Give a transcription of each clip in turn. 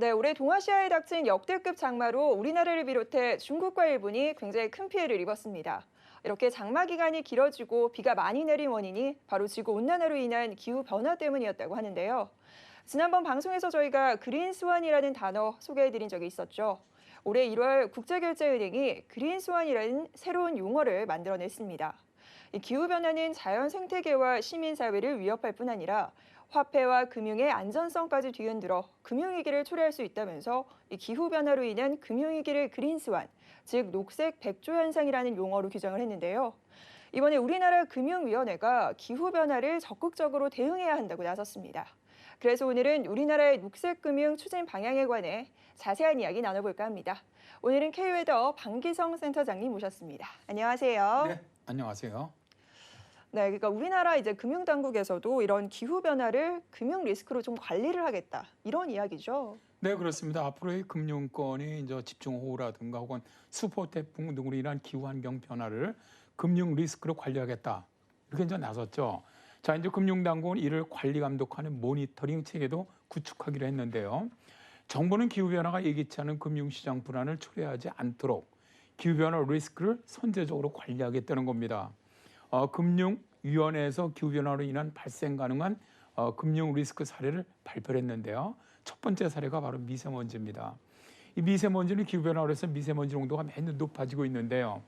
네, 올해 동아시아에 닥친 역대급 장마로 우리나라를 비롯해 중국과 일본이 굉장히 큰 피해를 입었습니다. 이렇게 장마 기간이 길어지고 비가 많이 내린 원인이 바로 지구온난화로 인한 기후변화 때문이었다고 하는데요. 지난번 방송에서 저희가 그린스완이라는 단어 소개해드린 적이 있었죠. 올해 1월 국제결제은행이 그린스완이라는 새로운 용어를 만들어냈습니다. 이 기후변화는 자연 생태계와 시민사회를 위협할 뿐 아니라 화폐와 금융의 안전성까지 뒤흔들어 금융위기를 초래할 수 있다면서 이 기후변화로 인한 금융위기를 그린스완, 즉 녹색 백조 현상이라는 용어로 규정을 했는데요. 이번에 우리나라 금융위원회가 기후변화를 적극적으로 대응해야 한다고 나섰습니다. 그래서 오늘은 우리나라의 녹색금융 추진 방향에 관해 자세한 이야기 나눠볼까 합니다. 오늘은 K웨더 방기성 센터장님 모셨습니다. 안녕하세요. 네, 안녕하세요. 네, 그러니까 우리나라 이제 금융당국에서도 이런 기후변화를 금융 리스크로 좀 관리를 하겠다. 이런 이야기죠. 네, 그렇습니다. 앞으로의 금융권이 이제 집중호우라든가 혹은 수포 태풍 등으로 인한 기후 환경 변화를 금융 리스크로 관리하겠다. 이렇게 이제 나섰죠. 자, 이제 금융당국은 이를 관리 감독하는 모니터링 체계도 구축하기로 했는데요. 정부는 기후 변화가 예기치 않은 금융시장 불안을 초래하지 않도록 기후 변화 리스크를 선제적으로 관리하겠다는 겁니다. 금융위원회에서 기후변화로 인한 발생 가능한 금융 리스크 사례를 발표를 했는데요. 첫 번째 사례가 바로 미세먼지입니다. 이 미세먼지는 기후변화로 해서 미세먼지 농도가 매년 높아지고 있는데요.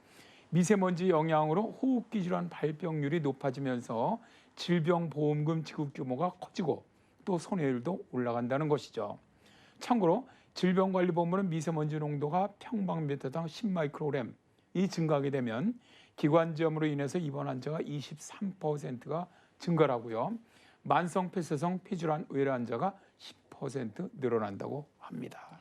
미세먼지 영향으로 호흡기 질환 발병률이 높아지면서 질병보험금 지급 규모가 커지고 또 손해율도 올라간다는 것이죠. 참고로 질병관리본부는 미세먼지 농도가 평방미터당 10마이크로그램이 증가하게 되면 기관지염으로 인해서 입원 환자가 23%가 증가하고요. 만성 폐쇄성 폐질환 의뢰 환자가 10% 늘어난다고 합니다.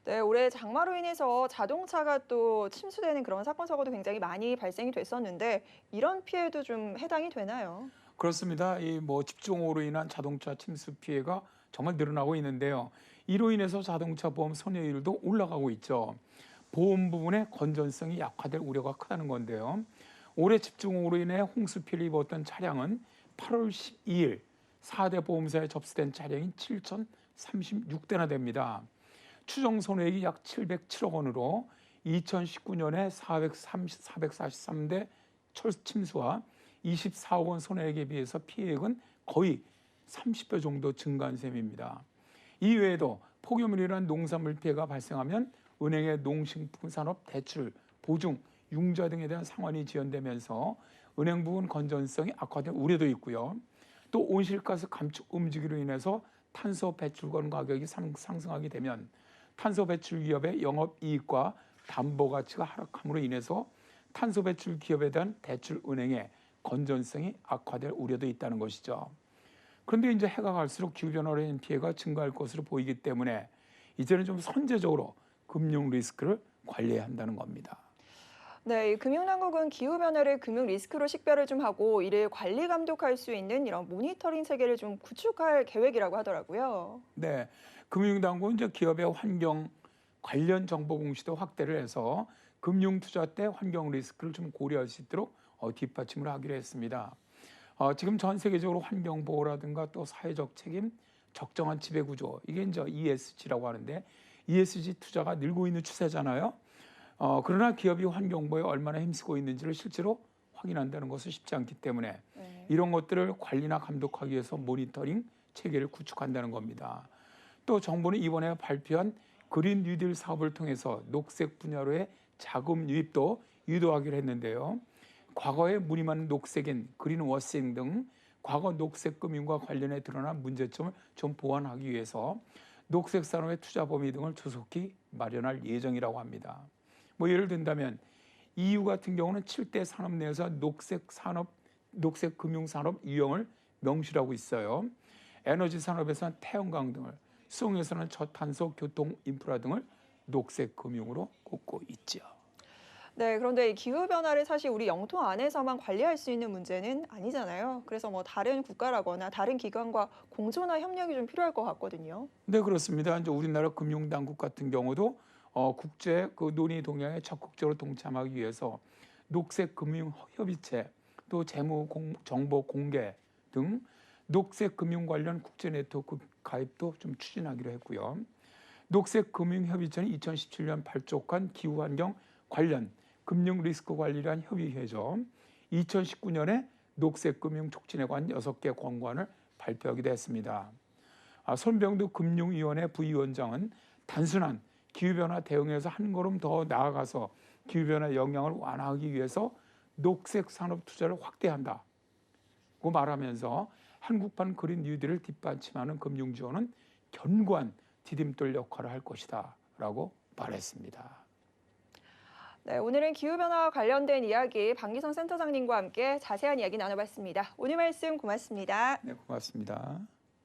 네, 올해 장마로 인해서 자동차가 또 침수되는 그런 사건 사고도 굉장히 많이 발생이 됐었는데 이런 피해도 좀 해당이 되나요? 그렇습니다. 이 집중호우로 인한 자동차 침수 피해가 정말 늘어나고 있는데요. 이로 인해서 자동차 보험 손해율도 올라가고 있죠. 보험 부분의 건전성이 약화될 우려가 크다는 건데요. 올해 집중호우로 인해 홍수 피해를 입었던 차량은 8월 12일 4대 보험사에 접수된 차량이 7,036대나 됩니다. 추정 손해액이 약 707억 원으로 2019년에 443대 침수와 24억 원 손해액에 비해서 피해액은 거의 30배 정도 증가한 셈입니다. 이 외에도 폭염으로 인한 농산물 피해가 발생하면 은행의 농식품산업 대출, 보증, 융자 등에 대한 상환이 지연되면서 은행 부분 건전성이 악화될 우려도 있고요. 또 온실가스 감축 움직임으로 인해서 탄소 배출권 가격이 상승하게 되면 탄소 배출 기업의 영업이익과 담보 가치가 하락함으로 인해서 탄소 배출 기업에 대한 대출 은행의 건전성이 악화될 우려도 있다는 것이죠. 그런데 이제 해가 갈수록 기후변화로 인한 피해가 증가할 것으로 보이기 때문에 이제는 좀 선제적으로 금융 리스크를 관리해야 한다는 겁니다. 네, 이 금융당국은 기후변화를 금융 리스크로 식별을 좀 하고 이를 관리 감독할 수 있는 이런 모니터링 체계를 좀 구축할 계획이라고 하더라고요. 네, 금융당국은 이제 기업의 환경 관련 정보 공시도 확대를 해서 금융 투자 때 환경 리스크를 좀 고려할 수 있도록 뒷받침을 하기로 했습니다. 지금 전 세계적으로 환경 보호라든가 또 사회적 책임, 적정한 지배 구조 이게 이제 ESG라고 하는데 ESG 투자가 늘고 있는 추세잖아요. 그러나 기업이 환경 보호에 얼마나 힘쓰고 있는지를 실제로 확인한다는 것은 쉽지 않기 때문에 네. 이런 것들을 관리나 감독하기 위해서 모니터링 체계를 구축한다는 겁니다. 또 정부는 이번에 발표한 그린 뉴딜 사업을 통해서 녹색 분야로의 자금 유입도 유도하기로 했는데요. 과거에 무늬만 녹색인 그린워싱 등 과거 녹색 금융과 관련해 드러난 문제점을 좀 보완하기 위해서 녹색 산업의 투자 범위 등을 조속히 마련할 예정이라고 합니다. 예를 든다면 EU 같은 경우는 7대 산업 내에서 녹색 금융 산업 유형을 명시하고 있어요. 에너지 산업에서는 태양광 등을, 수송에서는 저탄소 교통 인프라 등을 녹색 금융으로 꼽고 있죠. 네, 그런데 이 기후변화를 사실 우리 영토 안에서만 관리할 수 있는 문제는 아니잖아요. 그래서 뭐 다른 국가라거나 다른 기관과 공조나 협력이 좀 필요할 것 같거든요. 네, 그렇습니다. 이제 우리나라 금융당국 같은 경우도 국제 그 논의 동향에 적극적으로 동참하기 위해서 녹색 금융 협의체, 또 정보 공개 등 녹색 금융 관련 국제 네트워크 가입도 좀 추진하기로 했고요. 녹색금융협의체는 2017년 발족한 기후환경 관련 금융 리스크 관리를 한 협의회죠. 2019년에 녹색금융 촉진에 관한 6개 권고안을 발표하기도 했습니다. 손병두 금융위원회 부위원장은 단순한 기후변화 대응에서 한 걸음 더 나아가서 기후변화 영향을 완화하기 위해서 녹색 산업 투자를 확대한다고 말하면서 한국판 그린 뉴딜을 뒷받침하는 금융 지원은 견고한 디딤돌 역할을 할 것이다 라고 말했습니다. 네, 오늘은 기후변화와 관련된 이야기 방기성 센터장님과 함께 자세한 이야기 나눠봤습니다. 오늘 말씀 고맙습니다. 네, 고맙습니다.